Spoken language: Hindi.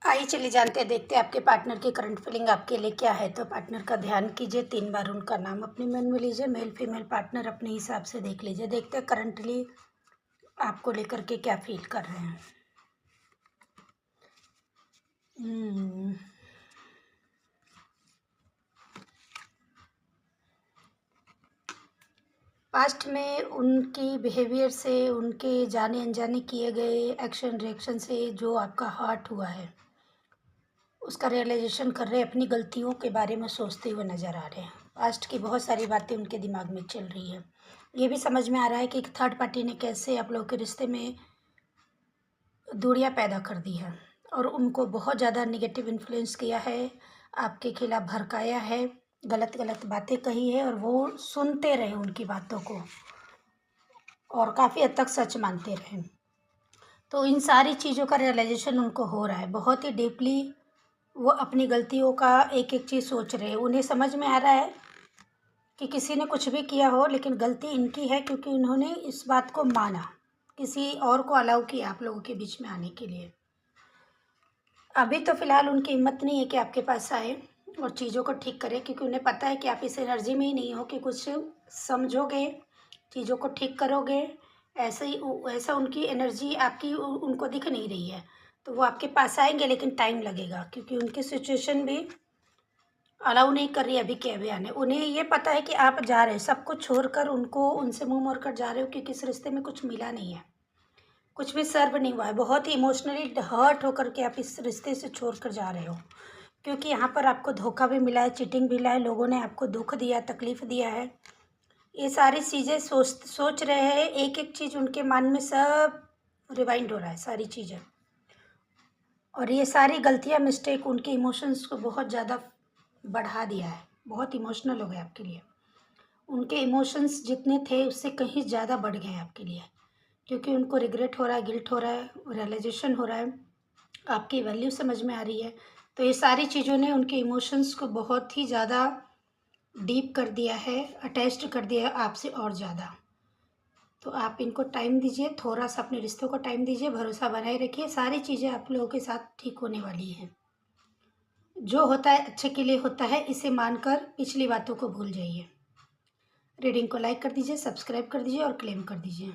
आइए चलिए जानते हैं, देखते हैं आपके पार्टनर की करंट फीलिंग आपके लिए क्या है। तो पार्टनर का ध्यान कीजिए, 3 बार उनका नाम अपने मन में लीजिए। मेल फीमेल पार्टनर अपने हिसाब से देख लीजिए। देखते हैं करंटली आपको लेकर के क्या फील कर रहे हैं। पास्ट में उनकी बिहेवियर से, उनके जाने अनजाने किए गए एक्शन रिएक्शन से जो आपका हर्ट हुआ है, उसका रियलाइजेशन कर रहे हैं, अपनी गलतियों के बारे में सोचते हुए नज़र आ रहे हैं। पास्ट की बहुत सारी बातें उनके दिमाग में चल रही है। ये भी समझ में आ रहा है कि एक थर्ड पार्टी ने कैसे आप लोगों के रिश्ते में दूरियां पैदा कर दी है और उनको बहुत ज़्यादा नेगेटिव इन्फ्लुएंस किया है, आपके खिलाफ भड़काया है, गलत गलत बातें कही है और वो सुनते रहे उनकी बातों को और काफ़ी हद तक सच मानते रहे। तो इन सारी चीज़ों का रियलाइजेशन उनको हो रहा है। बहुत ही डीपली वो अपनी गलतियों का एक एक चीज़ सोच रहे हैं। उन्हें समझ में आ रहा है कि किसी ने कुछ भी किया हो लेकिन गलती इनकी है, क्योंकि उन्होंने इस बात को माना, किसी और को अलाउ किया आप लोगों के बीच में आने के लिए। अभी तो फ़िलहाल उनकी हिम्मत नहीं है कि आपके पास आए और चीज़ों को ठीक करें, क्योंकि उन्हें पता है कि आप इस एनर्जी में ही नहीं हो कि कुछ समझोगे, चीज़ों को ठीक करोगे। ऐसे ही ऐसा उनकी एनर्जी आपकी उनको दिख नहीं रही है। तो वो आपके पास आएंगे लेकिन टाइम लगेगा, क्योंकि उनकी सिचुएशन भी अलाउ नहीं कर रही है अभी के अभी आने। उन्हें ये पता है कि आप जा रहे हो, सब कुछ छोड़कर उनको, उनसे मुंह मोड़कर जा रहे हो, क्योंकि इस रिश्ते में कुछ मिला नहीं है, कुछ भी सर्व नहीं हुआ है। बहुत ही इमोशनली हर्ट होकर के आप इस रिश्ते से छोड़कर जा रहे हो, क्योंकि यहाँ पर आपको धोखा भी मिला है, चीटिंग भी मिला है, लोगों ने आपको दुख दिया, तकलीफ़ दिया है। ये सारी चीज़ें सोच रहे हैं, एक एक चीज़ उनके मन में सब रिवाइंड हो रहा है, सारी चीज़ें। और ये सारी गलतियाँ, मिस्टेक उनके इमोशंस को बहुत ज़्यादा बढ़ा दिया है, बहुत इमोशनल हो गए आपके लिए। उनके इमोशंस जितने थे उससे कहीं ज़्यादा बढ़ गए हैं आपके लिए, क्योंकि उनको रिग्रेट हो रहा है, गिल्ट हो रहा है, रियलाइजेशन हो रहा है, आपकी वैल्यू समझ में आ रही है। तो ये सारी चीज़ों ने उनके इमोशंस को बहुत ही ज़्यादा डीप कर दिया है, अटैच्ड कर दिया है आपसे और ज़्यादा। तो आप इनको टाइम दीजिए, थोड़ा सा अपने रिश्तों को टाइम दीजिए, भरोसा बनाए रखिए, सारी चीज़ें आप लोगों के साथ ठीक होने वाली हैं। जो होता है अच्छे के लिए होता है, इसे मानकर पिछली बातों को भूल जाइए। रीडिंग को लाइक कर दीजिए, सब्सक्राइब कर दीजिए और क्लेम कर दीजिए।